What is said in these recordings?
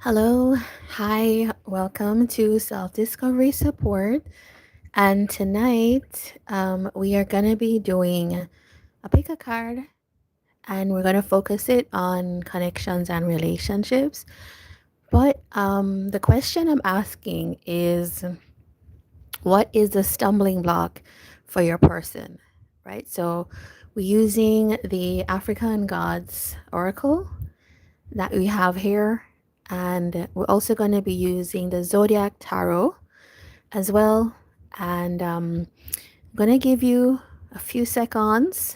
Hello, hi, welcome to Self Discovery Support. And tonight, we are going to be doing a pick a card and we're going to focus it on connections and relationships. But the question I'm asking is what is the stumbling block for your person, right? So we're using the African Gods Oracle that we have here. And we're also going to be using the Zodiac Tarot as well. And I'm going to give you a few seconds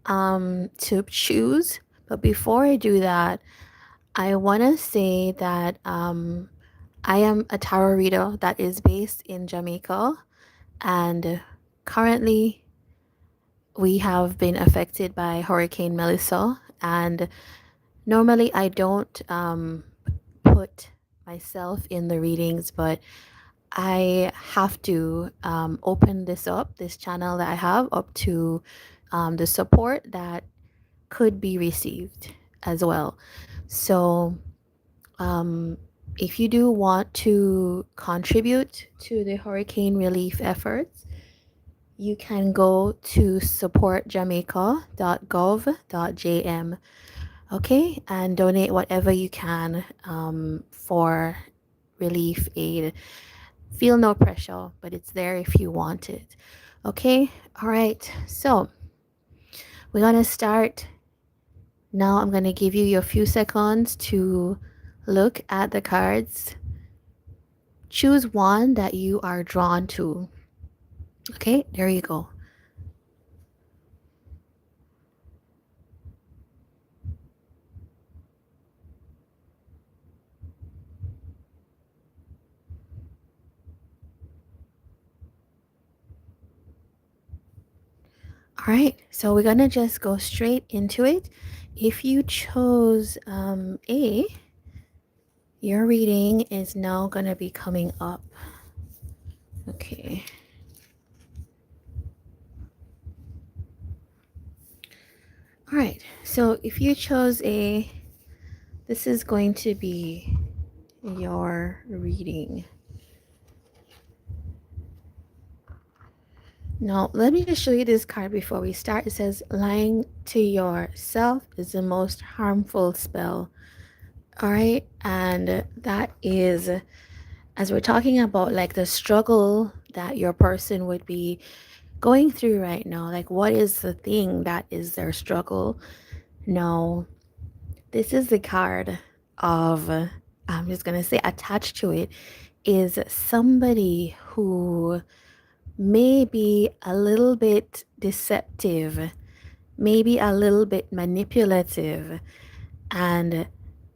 to choose. But before I do that, I want to say that I am a tarot reader that is based in Jamaica. And currently, we have been affected by Hurricane Melissa. And normally, I don't put myself in the readings, but I have to open this channel that I have up to the support that could be received as well. So, um, if you do want to contribute to the hurricane relief efforts, you can go to supportjamaica.gov.jm, okay, and donate whatever you can for relief aid. Feel no pressure, but it's there if you want it. Okay, all right, so we're gonna start now. I'm gonna give you a few seconds to look at the cards. Choose one that you are drawn to. Okay, there you go. All right, so we're gonna just go straight into it. If you chose A, your reading is now gonna be coming up. Okay. All right, so if you chose A, this is going to be your reading. Now, let me just show you this card before we start. It says, lying to yourself is the most harmful spell. All right, and that is, as we're talking about like the struggle that your person would be going through right now, like what is the thing that is their struggle? No, this is the card of, I'm just going to say attached to it is somebody who may be a little bit deceptive, maybe a little bit manipulative. And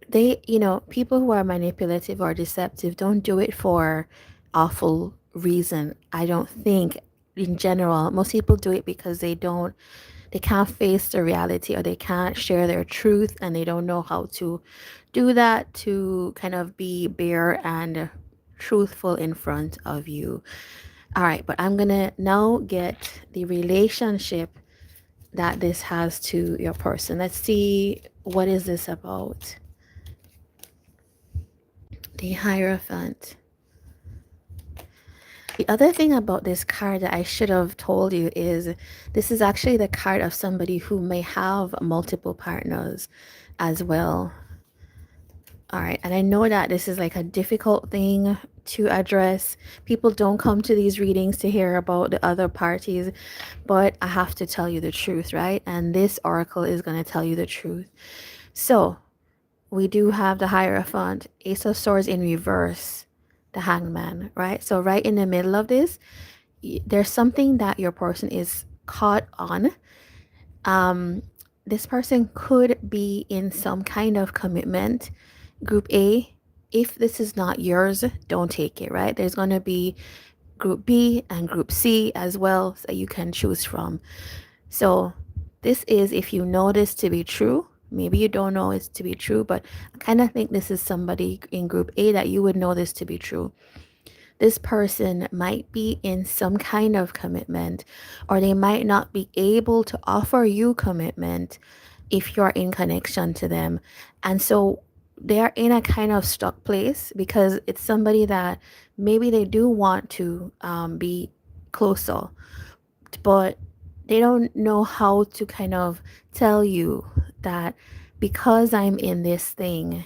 they, people who are manipulative or deceptive don't do it for awful reason. I don't think in general, most people do it because they can't face the reality or they can't share their truth and they don't know how to do that to kind of be bare and truthful in front of you. All right, but I'm gonna now get the relationship that this has to your person. Let's see, what is this about? The Hierophant. The other thing about this card that I should have told you is this is actually the card of somebody who may have multiple partners as well. All right, and I know that this is like a difficult thing to address. People don't come to these readings to hear about the other parties, but I have to tell you the truth, right? And this oracle is going to tell you the truth. So we do have the Hierophant, Ace of Swords in reverse, the Hangman, right? So right in the middle of this, there's something that your person is caught on. This person could be in some kind of commitment. Group A, if this is not yours, don't take it, right? There's going to be Group B and Group C as well that you can choose from. So this is if you know this to be true. Maybe you don't know it to be true, but I kind of think this is somebody in Group A that you would know this to be true. This person might be in some kind of commitment, or they might not be able to offer you commitment if you're in connection to them. And so they are in a kind of stuck place because it's somebody that maybe they do want to be closer, but they don't know how to kind of tell you that because I'm in this thing,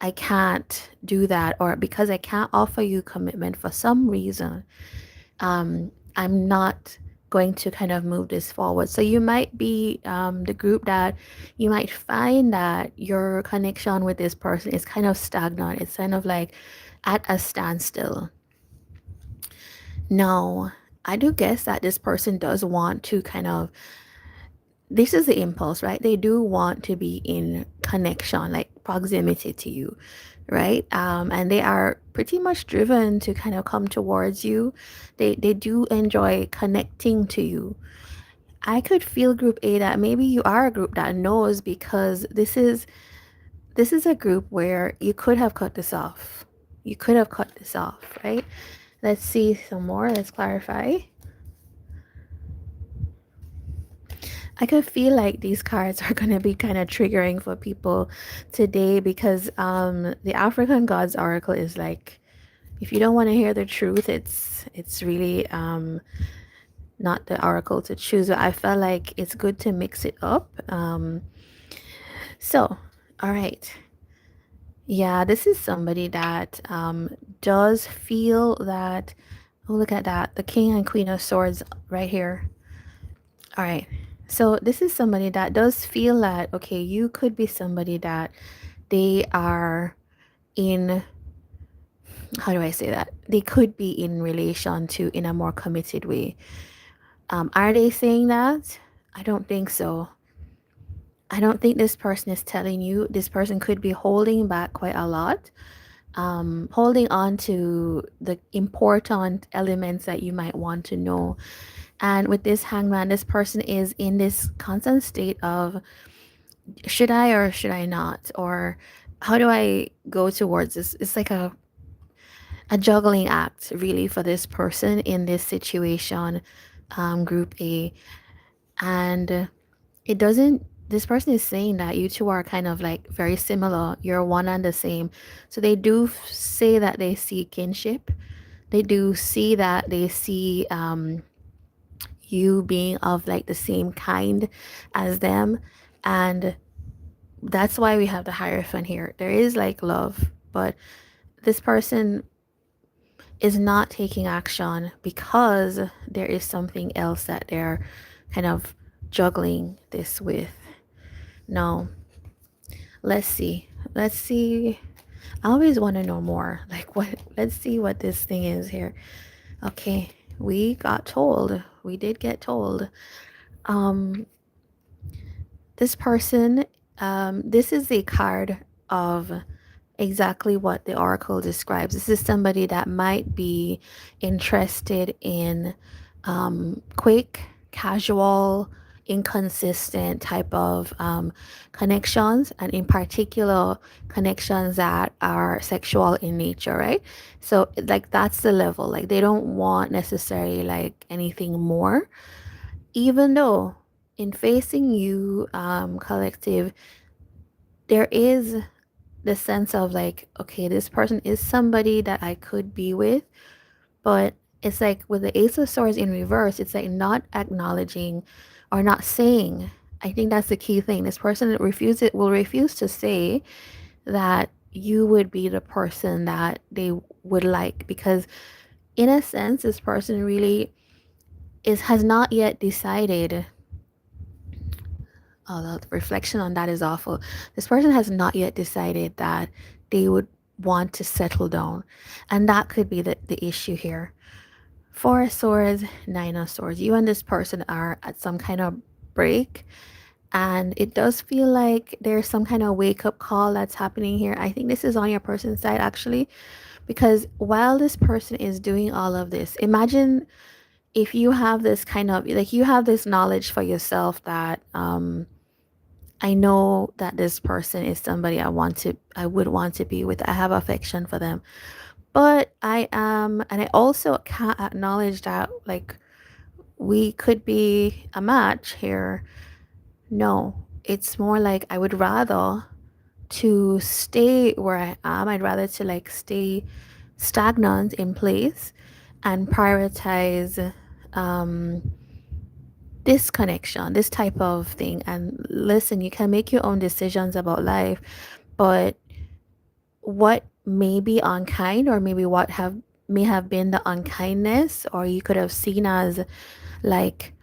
I can't do that, or because I can't offer you commitment for some reason, I'm not going to kind of move this forward. So you might be the group that you might find that your connection with this person is kind of stagnant. It's kind of like at a standstill. Now, I do guess that this person does want to kind of, this is the impulse, right? They do want to be in connection, like proximity to you, right? And they are pretty much driven to kind of come towards you. They do enjoy connecting to you. I could feel group A that maybe you are a group that knows, because this is a group where you could have cut this off. You could have cut this off, right? Let's see some more. Let's clarify. I could feel like these cards are going to be kind of triggering for people today, because the African Gods Oracle is like, if you don't want to hear the truth, it's really not the oracle to choose. But I felt like it's good to mix it up. So, all right. Yeah, this is somebody that does feel that. Oh, look at that. The King and Queen of Swords right here. All right. So this is somebody that does feel that, okay, you could be somebody that they are in, how do I say that? They could be in relation to in a more committed way. Are they saying that? I don't think so. I don't think this person is telling you. This person could be holding back quite a lot, holding on to the important elements that you might want to know. And with this hangman, this person is in this constant state of, should I or should I not? Or how do I go towards this? It's like a juggling act, really, for this person in this situation, group A. And it doesn't, this person is saying that you two are kind of like very similar. You're one and the same. So they do say that they see kinship. They do see that they see you being of like the same kind as them. And that's why we have the Hierophant here. There is like love, but this person is not taking action because there is something else that they're kind of juggling this with. No, let's see. Let's see. I always want to know more. Like, what? Let's see what this thing is here. Okay, we got told. We did get told. Um, this person, this is a card of exactly what the oracle describes. This is somebody that might be interested in quick, casual, inconsistent type of connections, and in particular connections that are sexual in nature, right? So like that's the level. Like they don't want necessarily like anything more, even though in facing you, collective, there is the sense of like, okay, this person is somebody that I could be with, but it's like with the Ace of Swords in reverse, it's like not acknowledging or not saying. I think that's the key thing. This person will refuse to say that you would be the person that they would like, because in a sense this person really has not yet decided. Oh, the reflection on that is awful. This person has not yet decided that they would want to settle down. And that could be the issue here. Four of Swords, Nine of Swords. You and this person are at some kind of break. And it does feel like there's some kind of wake up call that's happening here. I think this is on your person's side, actually. Because while this person is doing all of this, imagine if you have this kind of, like, you have this knowledge for yourself that, I know that this person is somebody I would want to be with. I have affection for them. But I am, and I also can't acknowledge that, like, we could be a match here. No, it's more like I would rather to stay where I am. I'd rather to like stay stagnant in place and prioritize um, this connection, this type of thing. And listen, you can make your own decisions about life, but what may be unkind, or maybe what have may have been the unkindness, or you could have seen as like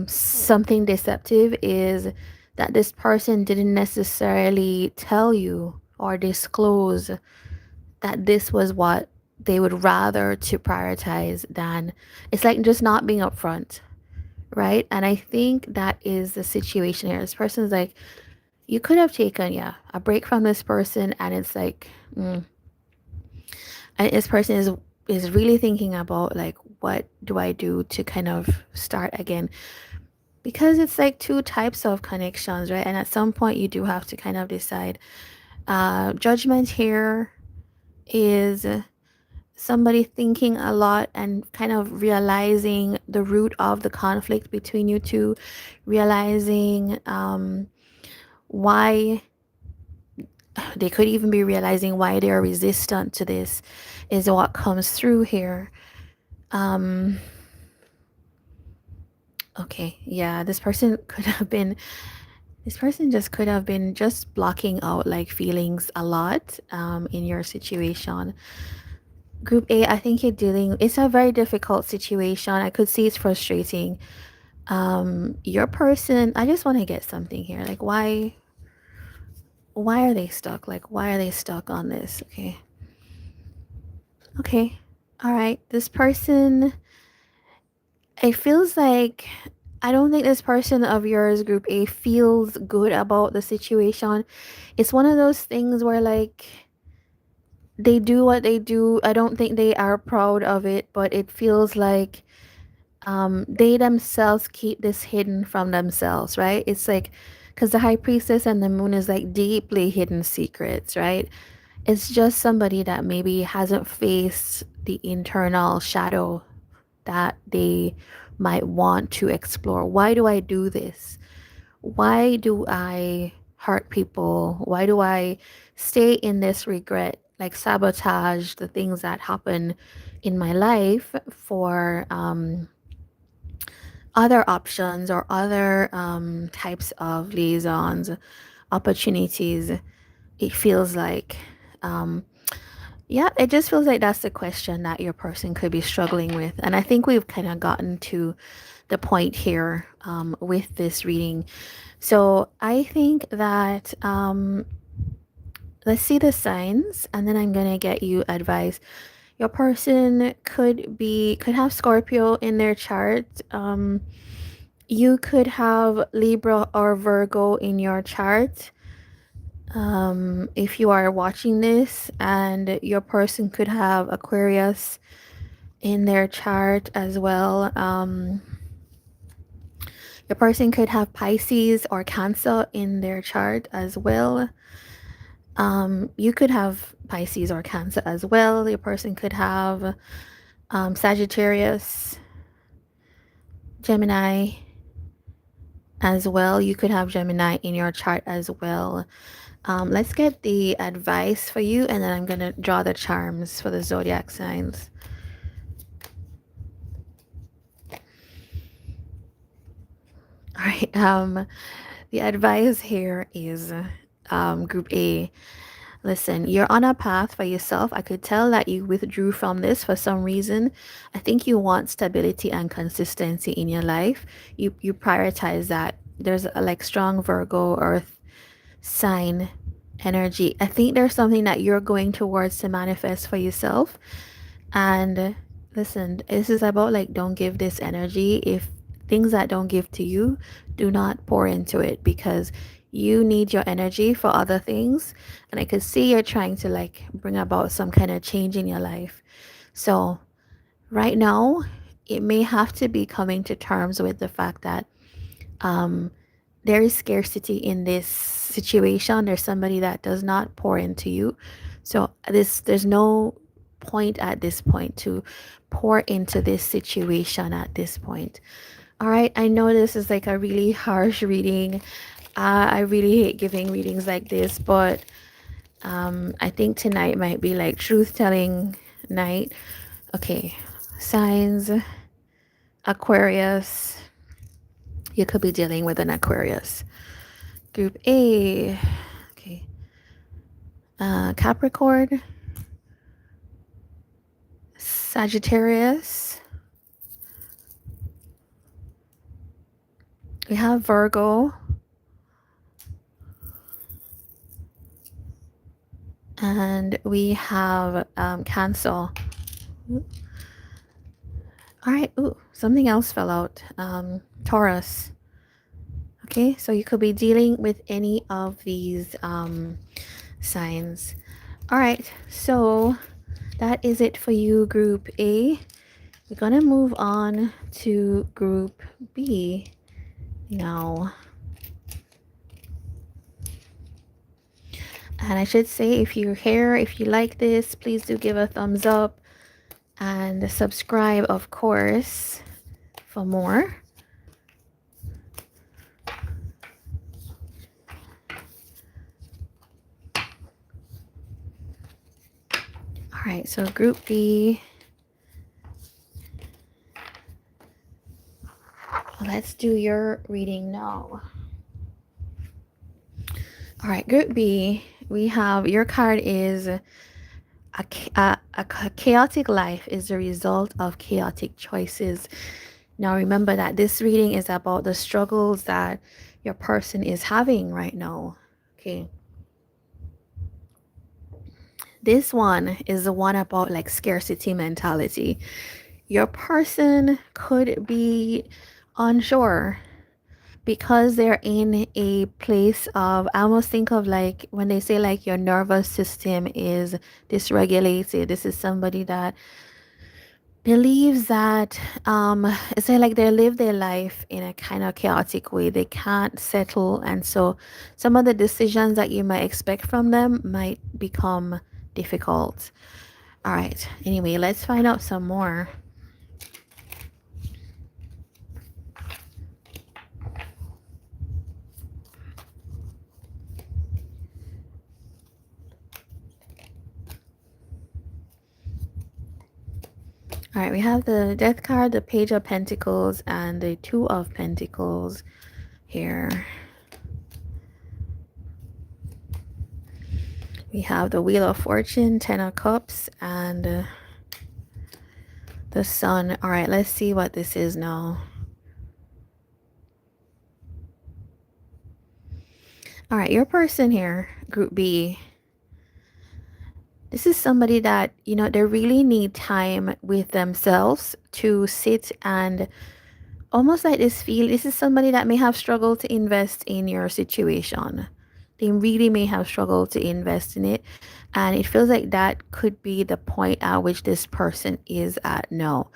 something deceptive, is that this person didn't necessarily tell you or disclose that this was what they would rather to prioritize than, it's like just not being upfront, right? And I think that is the situation here. This person's like, you could have taken, yeah, a break from this person, and it's like, and this person is really thinking about like, what do I do to kind of start again? Because it's like two types of connections, right? And at some point you do have to kind of decide. Judgment here is somebody thinking a lot and kind of realizing the root of the conflict between you two, realizing why, they could even be realizing why they're resistant to this, is what comes through here. um okay, yeah, this person just could have been just blocking out like feelings a lot in your situation. Group A, I think you're dealing, it's a very difficult situation. I could see it's frustrating. Your person, I just want to get something here. Like, why are they stuck? Like, why are they stuck on this? Okay. Okay. All right. This person, it feels like, I don't think this person of yours, group A, feels good about the situation. It's one of those things where like they do what they do. I don't think they are proud of it, but it feels like they themselves keep this hidden from themselves, right? It's like, because the high priestess and the moon is like deeply hidden secrets, right? It's just somebody that maybe hasn't faced the internal shadow that they might want to explore. Why do I do this? Why do I hurt people? Why do I stay in this regret, like sabotage the things that happen in my life for other options or other types of liaisons, opportunities? It feels like, um, yeah, it just feels like that's the question that your person could be struggling with. And I think we've kind of gotten to the point here with this reading. So I think that let's see the signs, and then I'm gonna get you advice. Your person could have Scorpio in their chart. You could have Libra or Virgo in your chart. If you are watching this, and your person could have Aquarius in their chart as well. Your person could have Pisces or Cancer in their chart as well. You could have Pisces or Cancer as well. Your person could have Sagittarius, Gemini as well. You could have Gemini in your chart as well. Let's get the advice for you, and then I'm going to draw the charms for the zodiac signs. All right. The advice here is group A. Listen, you're on a path for yourself. I could tell that you withdrew from this for some reason. I think you want stability and consistency in your life. You prioritize that. There's a like strong Virgo Earth sign energy. I think there's something that you're going towards to manifest for yourself. And listen, this is about like, don't give this energy. If things that don't give to you, do not pour into it, because you need your energy for other things. And I could see you're trying to like bring about some kind of change in your life. So right now, it may have to be coming to terms with the fact that there is scarcity in this situation. There's somebody that does not pour into you. So there's no point at this point to pour into this situation at this point. All right, I know this is like a really harsh reading. I really hate giving readings like this, but I think tonight might be like truth telling night. Okay, signs, Aquarius. You could be dealing with an Aquarius. Group A. Okay. Capricorn, Sagittarius. We have Virgo. And we have Cancer. All right. Ooh, something else fell out. Taurus. Okay, so you could be dealing with any of these signs. All right, so that is it for you, Group A. We're gonna move on to Group B now. And I should say, if you're here, if you like this, please do give a thumbs up and subscribe, of course, for more. All right, so Group B. Let's do your reading now. All right, Group B, we have your card is a chaotic life is the result of chaotic choices. Now, remember that this reading is about the struggles that your person is having right now. Okay. This one is the one about like scarcity mentality. Your person could be unsure because they're in a place of, I almost think of like when they say like your nervous system is dysregulated. This is somebody that believes that it's like they live their life in a kind of chaotic way. They can't settle, and so some of the decisions that you might expect from them might become difficult. All right, anyway, let's find out some more. All right, we have the Death card, the Page of Pentacles, and the Two of Pentacles here. We have the Wheel of Fortune, Ten of Cups, and the Sun. All right, let's see what this is now. All right, your person here, Group B. This is somebody that, you know, they really need time with themselves to sit and almost like this is somebody that may have struggled to invest in your situation. They really may have struggled to invest in it. And it feels like that could be the point at which this person is at now.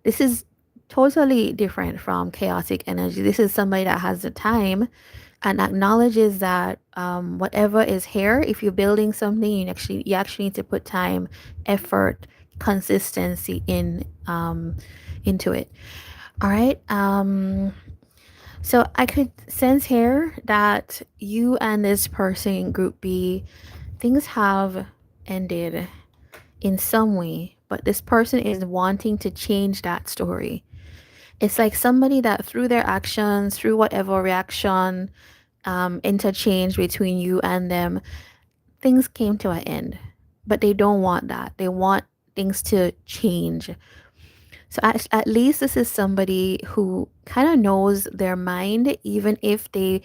This is totally different from chaotic energy. This is somebody that has the time and acknowledges that whatever is here, if you're building something, you actually need to put time, effort, consistency into it. All right. So I could sense here that you and this person in Group B, things have ended in some way, but this person is wanting to change that story. It's like somebody that through their actions, through whatever reaction, interchange between you and them, things came to an end. But they don't want that. They want things to change. So at least this is somebody who kind of knows their mind, even if they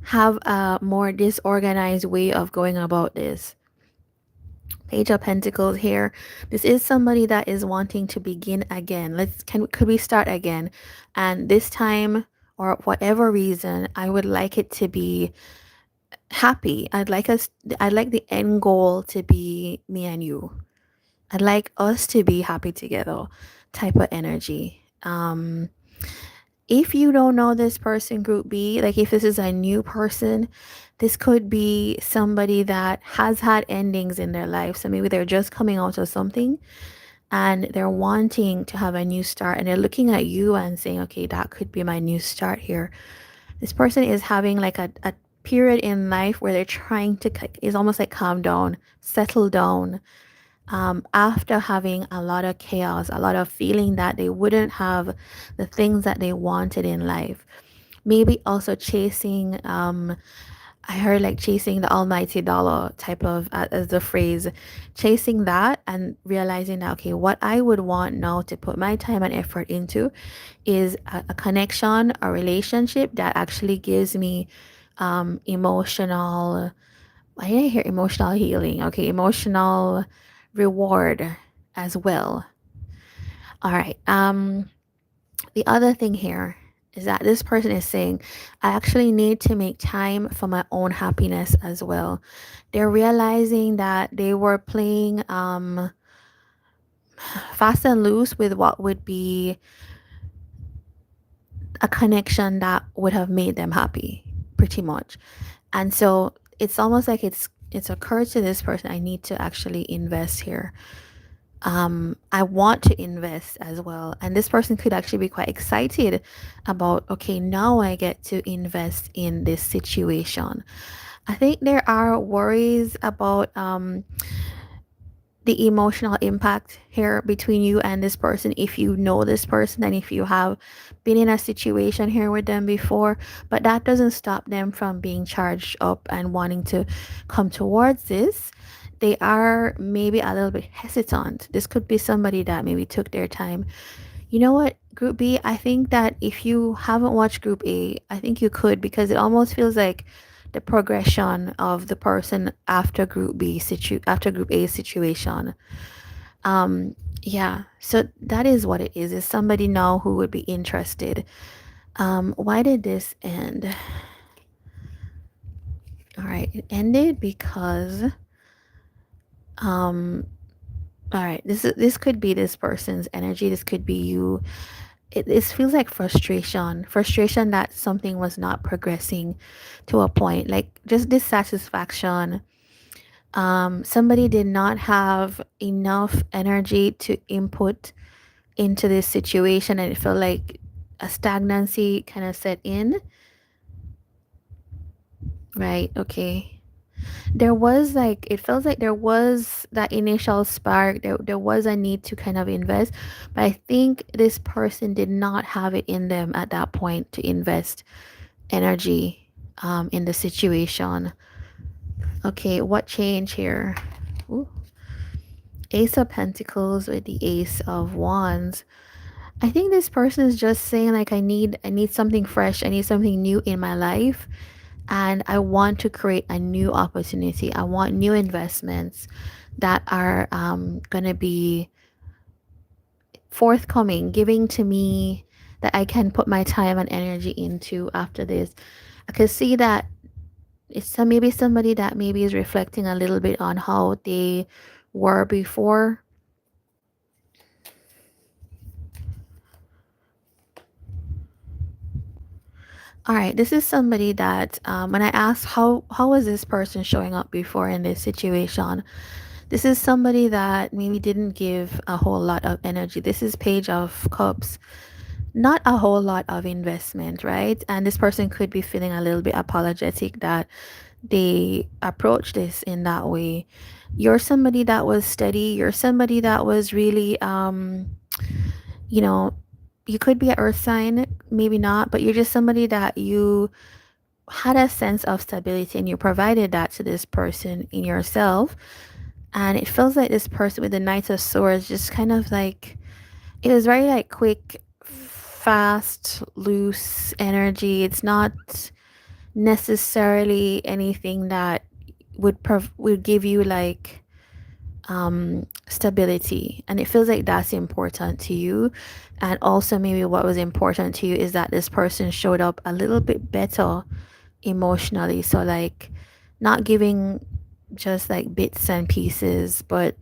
have a more disorganized way of going about this. Page of Pentacles here. This is somebody that is wanting to begin again. Could we start again? And this time, or whatever reason, I would like it to be happy. I'd like the end goal to be me and you. I'd like us to be happy together type of energy. If you don't know this person, Group B, like if this is a new person, this could be somebody that has had endings in their life. So maybe they're just coming out of something and they're wanting to have a new start, and they're looking at you and saying, okay, that could be my new start here. This person is having like a period in life where they're trying to, is almost like calm down, settle down, after having a lot of chaos, a lot of feeling that they wouldn't have the things that they wanted in life. Maybe also chasing, I heard like chasing the almighty dollar type of, as the phrase, chasing that and realizing that, okay, what I would want now to put my time and effort into is a connection, a relationship that actually gives me emotional, I didn't hear emotional healing. Okay, emotional reward as well. All right. The other thing here is that this person is saying, I actually need to make time for my own happiness as well. They're realizing that they were playing fast and loose with what would be a connection that would have made them happy, pretty much. And so it's almost like it's occurred to this person, I need to actually invest here. I want to invest as well. And this person could actually be quite excited about, okay, now I get to invest in this situation. I think there are worries about the emotional impact here between you and this person, if you know this person and if you have been in a situation here with them before. But that doesn't stop them from being charged up and wanting to come towards this. They are maybe a little bit hesitant. This could be somebody that maybe took their time. You know what, Group B, I think that if you haven't watched Group A, I think you could, because it almost feels like the progression of the person after after Group A situation. Yeah, so that is what it is somebody now who would be interested. Why did this end? All right, it ended because um all right, this could be this person's energy. This could be you. This feels like frustration that something was not progressing to a point, like just dissatisfaction. Somebody did not have enough energy to input into this situation, and it felt like a stagnancy kind of set in. Right, okay. There was like, it feels like there was that initial spark, there was a need to kind of invest, but I think this person did not have it in them at that point to invest energy in the situation. Okay, what changed here? Ooh. Ace of Pentacles with the Ace of Wands. I think this person is just saying like, I need something fresh, I need something new in my life, and I want to create a new opportunity. I want new investments that are gonna be forthcoming, giving to me, that I can put my time and energy into after this. I could see that it's maybe somebody that maybe is reflecting a little bit on how they were before. All right, this is somebody that when I asked how was this person showing up before in this situation, this is somebody that maybe didn't give a whole lot of energy. This is Page of Cups, not a whole lot of investment, right? And this person could be feeling a little bit apologetic that they approach this in that way. You're somebody that was steady. You're somebody that was really you know, you could be an earth sign, maybe not, but you're just somebody that you had a sense of stability and you provided that to this person in yourself. And it feels like this person with the Knight of Swords just kind of like, it was very like quick, fast, loose energy. It's not necessarily anything that would give you like stability, and it feels like that's important to you. And also maybe what was important to you is that this person showed up a little bit better emotionally, so like not giving just like bits and pieces, but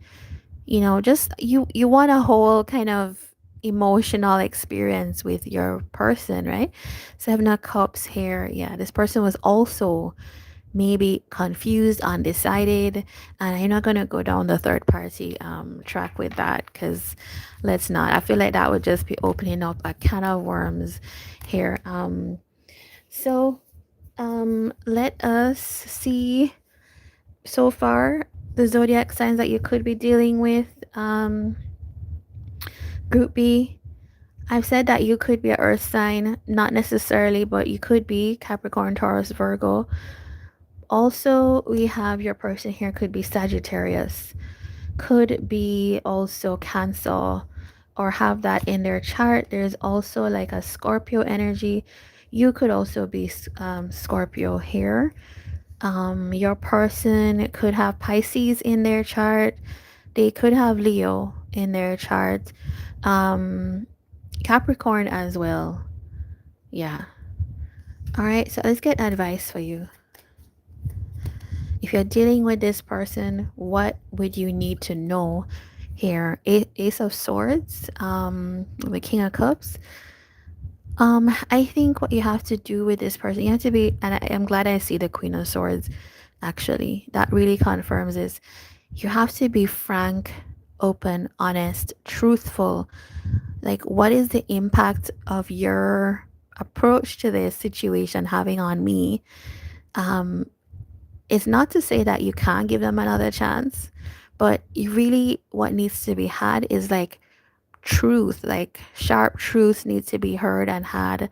just you want a whole kind of emotional experience with your person, right? Seven of Cups here, yeah, this person was also maybe confused, undecided, and I'm not gonna go down the third party track with that, because let's not. I feel like that would just be opening up a can of worms here. So Let us see so far the zodiac signs that you could be dealing with. Group B, I've said that you could be an earth sign, not necessarily, but you could be Capricorn, Taurus, Virgo. Also, we have your person here could be Sagittarius, could be also Cancer, or have that in their chart. There's also like a Scorpio energy. You could also be Scorpio here. Your person could have Pisces in their chart. They could have Leo in their chart. Um, Capricorn as well. Yeah. All right. So let's get advice for you. If you're dealing with this person, what would you need to know here? Ace of Swords, the King of Cups. I think what you have to do with this person, you have to be, and I'm glad I see the Queen of Swords. Actually, that really confirms this. You have to be frank, open, honest, truthful. Like, what is the impact of your approach to this situation having on me? Um, it's not to say that you can't give them another chance, but you really, what needs to be had is like truth, like sharp truth needs to be heard and had.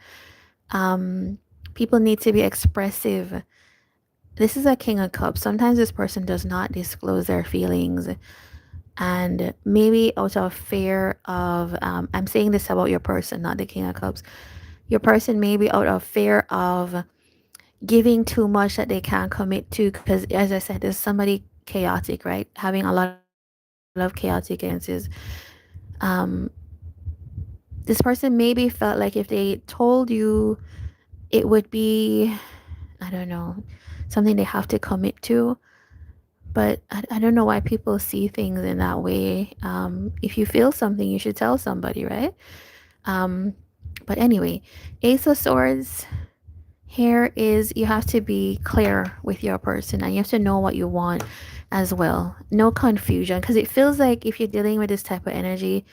Um, People need to be expressive. This is a King of Cups. Sometimes this person does not disclose their feelings, and maybe out of fear of, I'm saying this about your person, not the King of Cups. Your person may be out of fear of giving too much that they can't commit to, because as I said, there's somebody chaotic, right? Having a lot of chaotic influences. Um, this person maybe felt like if they told you, it would be, I don't know, something they have to commit to. But I don't know why people see things in that way. If you feel something, you should tell somebody, right? Um, but anyway, Ace of Swords here is you have to be clear with your person and you have to know what you want as well. No confusion, because it feels like if you're dealing with this type of energy,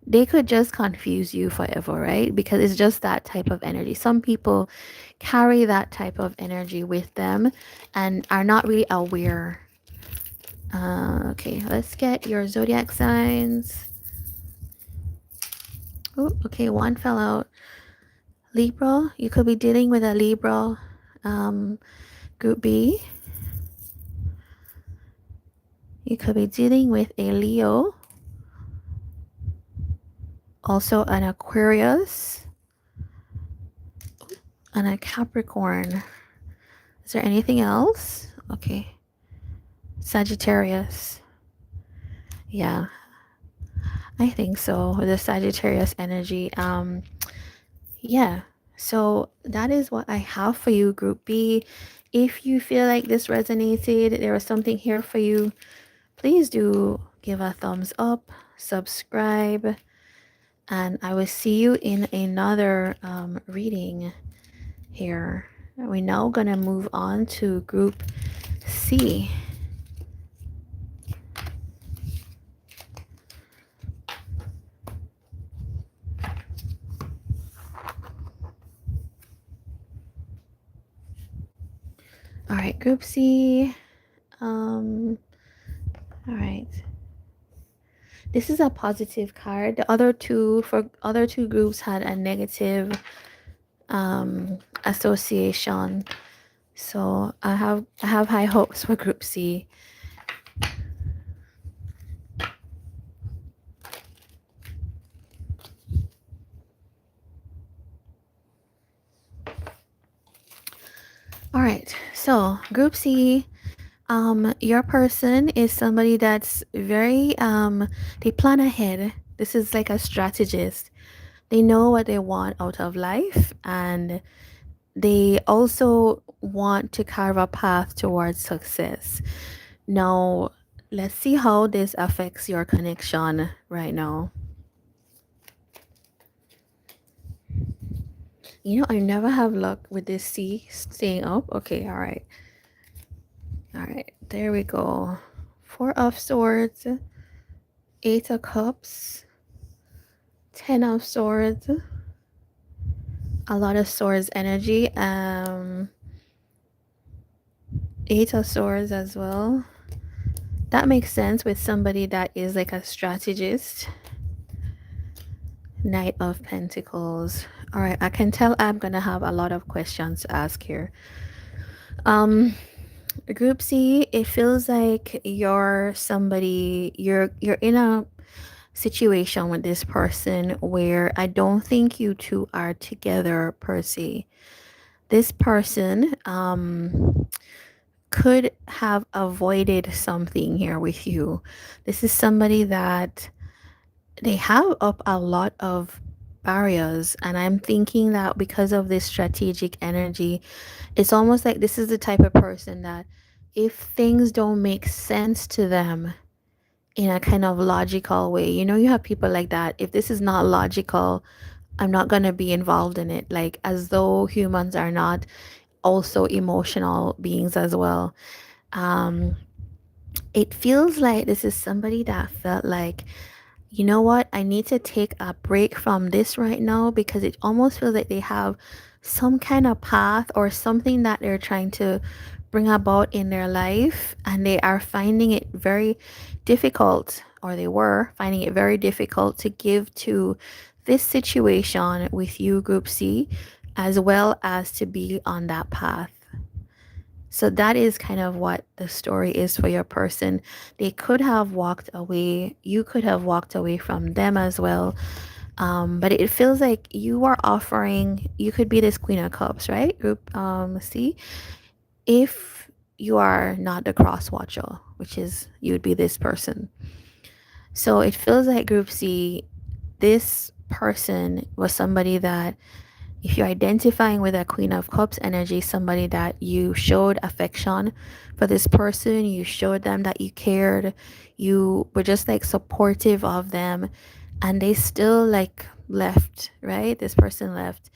they could just confuse you forever, right? Because it's just that type of energy. Some people carry that type of energy with them and are not really aware. Okay, let's get your zodiac signs. Oh, okay, one fell out. Libra, you could be dealing with a Libra. Group B, you could be dealing with a Leo, also an Aquarius, and a Capricorn. Is there anything else? Okay, Sagittarius. Yeah, I think so. With the Sagittarius energy. Yeah. So that is what I have for you, Group B. If you feel like this resonated, there was something here for you, please do give a thumbs up, subscribe, and I will see you in another reading here. We're now gonna move on to Group C. All right, Group C. All right. This is a positive card. The other two, for other two groups, had a negative association. So I have high hopes for Group C. All right. So Group C, your person is somebody that's very they plan ahead. This is like a strategist. They know what they want out of life, and they also want to carve a path towards success. Now, let's see how this affects your connection right now. You know, I never have luck with this C staying up. Okay, all right. All right, there we go. Four of Swords, Eight of Cups, Ten of Swords, a lot of Swords energy. Eight of Swords as well. That makes sense with somebody that is like a strategist. Knight of Pentacles. All right, I can tell I'm gonna have a lot of questions to ask here. Um, Group C, it feels like you're in a situation with this person where I don't think you two are together per se. This person could have avoided something here with you. This is somebody that they have up a lot of barriers, and I'm thinking that because of this strategic energy, it's almost like this is the type of person that if things don't make sense to them in a kind of logical way, you have people like that. If this is not logical, I'm not going to be involved in it, like as though humans are not also emotional beings as well. um it feels like this is somebody that felt like, you know what, I need to take a break from this right now, because it almost feels like they have some kind of path or something that they're trying to bring about in their life, and they are finding it very difficult, or they were finding it very difficult to give to this situation with you, Group C, as well as to be on that path. So that is kind of what the story is for your person. They could have walked away. You could have walked away from them as well. But it feels like you are offering, you could be this Queen of Cups, right? Group C. If you are not the cross watcher, which is you would be this person. So it feels like Group C, this person was somebody that, if you're identifying with a Queen of Cups energy, somebody that you showed affection for this person, you showed them that you cared, you were just like supportive of them, and they still like left, right? This person left.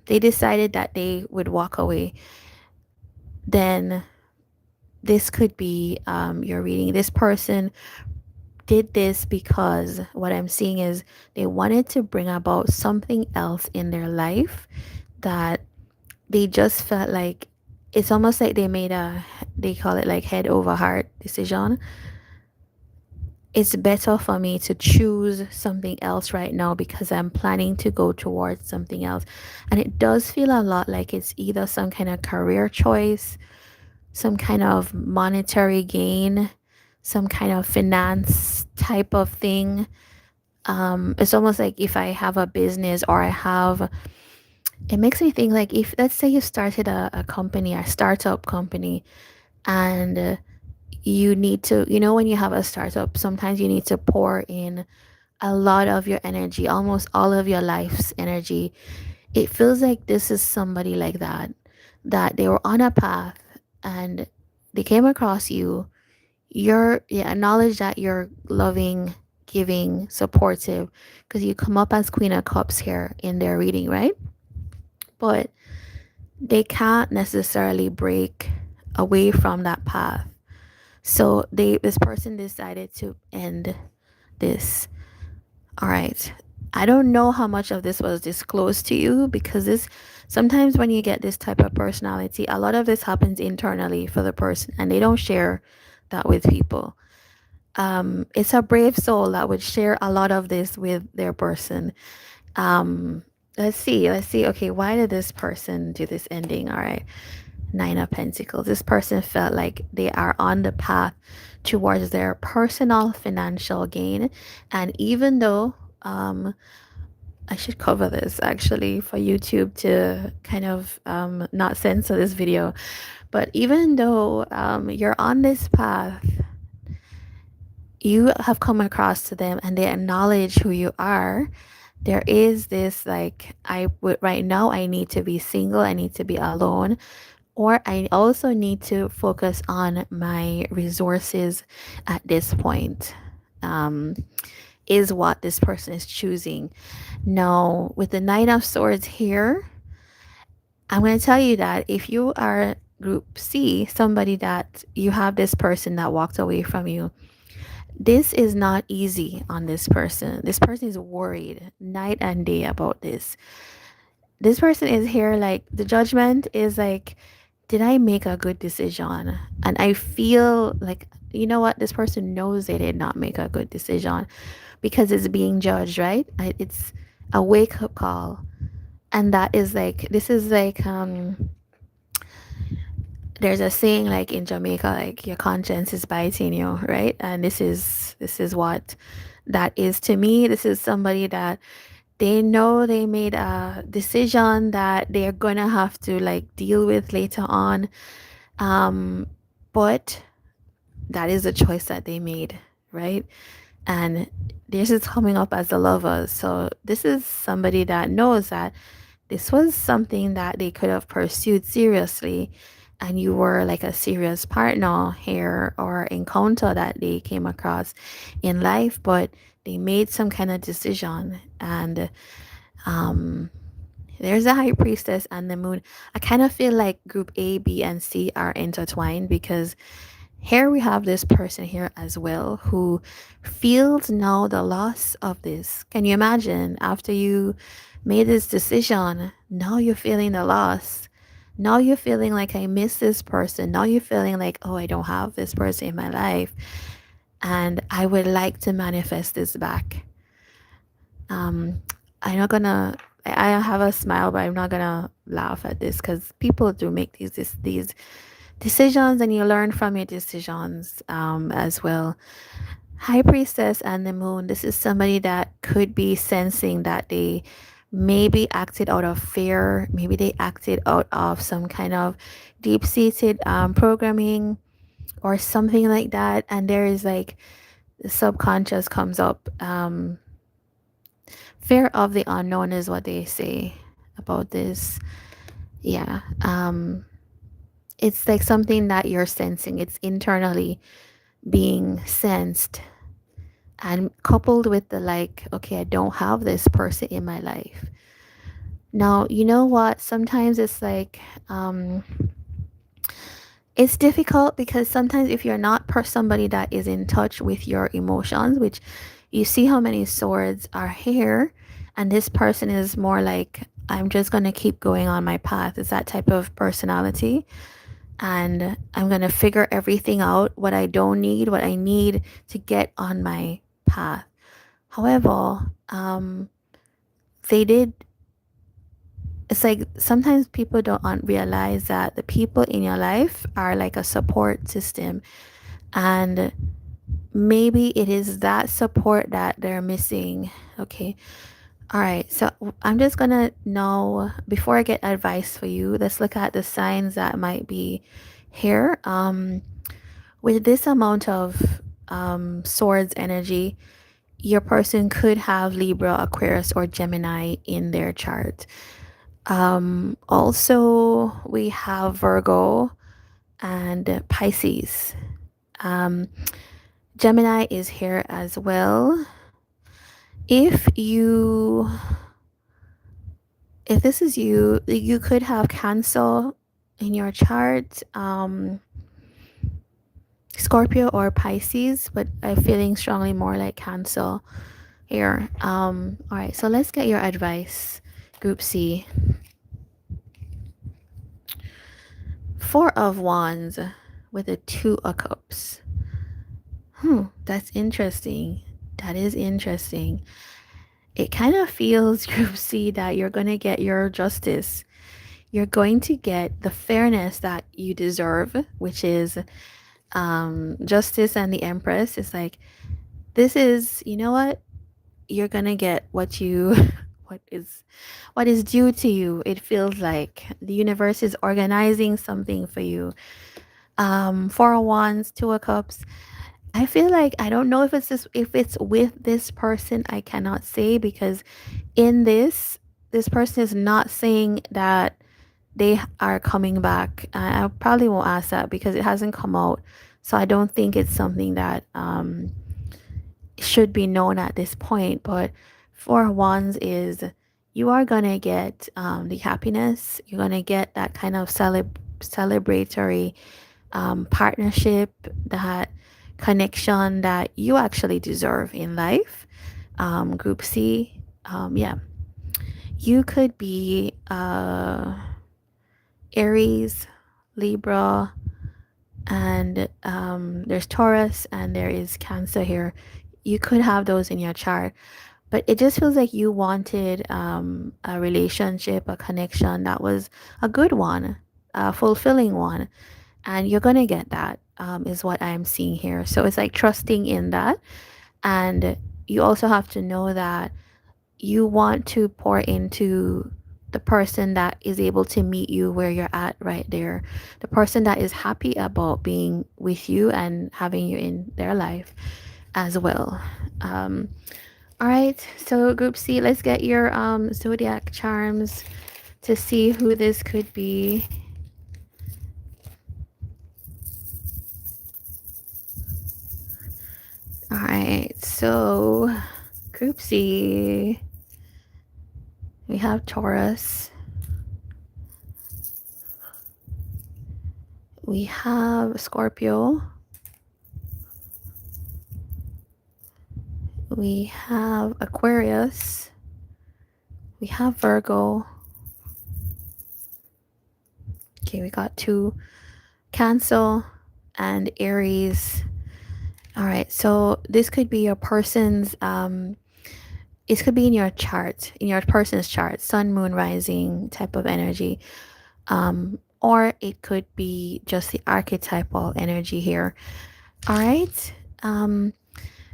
They decided that they would walk away. Then this could be your reading. This person did this because what I'm seeing is they wanted to bring about something else in their life that they just felt like, it's almost like they made a, they call it like head over heart decision. It's better for me to choose something else right now because I'm planning to go towards something else. And it does feel a lot like it's either some kind of career choice, some kind of monetary gain, some kind of finance type of thing. It's almost like if I have a business, or I have, it makes me think like, if let's say you started a company, a startup company, and you need to, when you have a startup, sometimes you need to pour in a lot of your energy, almost all of your life's energy. It feels like this is somebody like that, that they were on a path and they came across you. You acknowledge that you're loving, giving, supportive, because you come up as Queen of Cups here in their reading, right? But they can't necessarily break away from that path. So this person decided to end this. All right. I don't know how much of this was disclosed to you, because this, sometimes when you get this type of personality, a lot of this happens internally for the person and they don't share that with people. It's a brave soul that would share a lot of this with their person. Um, let's see. Okay, why did this person do this ending? All right. Nine of Pentacles. This person felt like they are on the path towards their personal financial gain. And even though, I should cover this actually for YouTube to kind of not censor this video. But even though you're on this path, you have come across to them and they acknowledge who you are. There is this like, I would right now, I need to be single, I need to be alone, or I also need to focus on my resources at this point, is what this person is choosing. Now, with the Knight of Swords here, I'm going to tell you that if you are Group C, somebody that you have this person that walked away from you, this is not easy on this person. This person is worried night and day about this. This person is here like, the judgment is like did I make a good decision? And I feel like, you know what, this person knows they did not make a good decision because it's being judged, right? It's a wake up call. And that is like, this is like, there's a saying like in Jamaica, like your conscience is biting you, right? And this is what that is to me. This is somebody that they know they made a decision that they're gonna have to like deal with later on. Um, but that is a choice that they made, right? And this is coming up as a lover. So this is somebody that knows that this was something that they could have pursued seriously, and you were like a serious partner here or encounter that they came across in life, but they made some kind of decision. And um there's a high priestess and the moon. I kind of feel like group A, B, and C are intertwined because here we have this person here as well who feels now the loss of this. Can you imagine after you made this decision, now you're feeling the loss. Now you're feeling like I miss this person. Now you're feeling like, oh, I don't have this person in my life. And I would like to manifest this back. Um, I'm not gonna. I have a smile, but I'm not gonna laugh at this because people do make these decisions, and you learn from your decisions as well. High priestess and the moon. This is somebody that could be sensing that they maybe acted out of fear. Maybe they acted out of some kind of deep-seated programming or something like that. And there is like the subconscious comes up. Fear of the unknown is what they say about this. Yeah. It's like something that you're sensing. It's internally being sensed, and coupled with the like, okay, I don't have this person in my life. Now, you know what? Sometimes it's like, it's difficult because sometimes if you're not somebody that is in touch with your emotions, which you see how many swords are here, and this person is more like, I'm just going to keep going on my path. It's that type of personality. And I'm going to figure everything out, what I don't need, what I need to get on my path. However, they did, it's like sometimes people don't realize that the people in your life are like a support system. And maybe it is that support that they're missing. Okay. All right. So I'm just going to know, before I get advice for you, let's look at the signs that might be here. With this amount of swords energy, your person could have Libra, Aquarius, or Gemini in their chart. Also, we have Virgo and Pisces. Um, Gemini is here as well. If this is you, you could have Cancer in your chart, Scorpio or Pisces, but I'm feeling strongly more like Cancer here. All right, so let's get your advice, Group C. Four of Wands with a Two of Cups. That's interesting. That is interesting. It kind of feels, Group C, that you're going to get your justice. You're going to get the fairness that you deserve, which is justice and the Empress. It's like, this is, you know what? You're going to get what you, what is due to you. It feels like the universe is organizing something for you. Four of Wands, Two of Cups. I feel like, I don't know if it's this, if it's with this person. I cannot say, because in this person is not saying that they are coming back. I probably won't ask that because it hasn't come out. So I don't think it's something that should be known at this point. But Four of Wands is, you are gonna get the happiness. You're gonna get that kind of celebratory partnership, that connection that you actually deserve in life. Group C, yeah, you could be Aries, Libra, and there's Taurus, and there is Cancer here. You could have those in your chart, but it just feels like you wanted a relationship, a connection that was a good one, a fulfilling one, and you're gonna get that. Is what I'm seeing here. So it's like trusting in that, and you also have to know that you want to pour into the person that is able to meet you where you're at right there, the person that is happy about being with you and having you in their life as well. All right, so group C, let's get your zodiac charms to see who this could be. All right, so group C, we have Taurus, we have Scorpio, we have Aquarius, we have Virgo. Okay, we got 2 Cancer and Aries. All right, so this could be your person's it could be in your chart, in your person's chart, sun, moon, rising type of energy. Or it could be just the archetypal energy here. All right.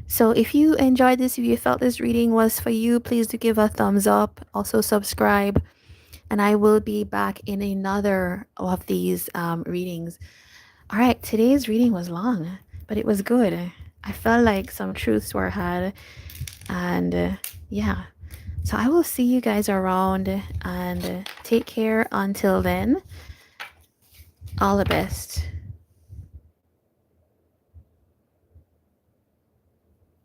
So if you enjoyed this, if you felt this reading was for you, please do give a thumbs up. Also subscribe, and I will be back in another of these readings. All right, today's reading was long, but it was good. I felt like some truths were had, and yeah. So I will see you guys around, and take care until then. All the best.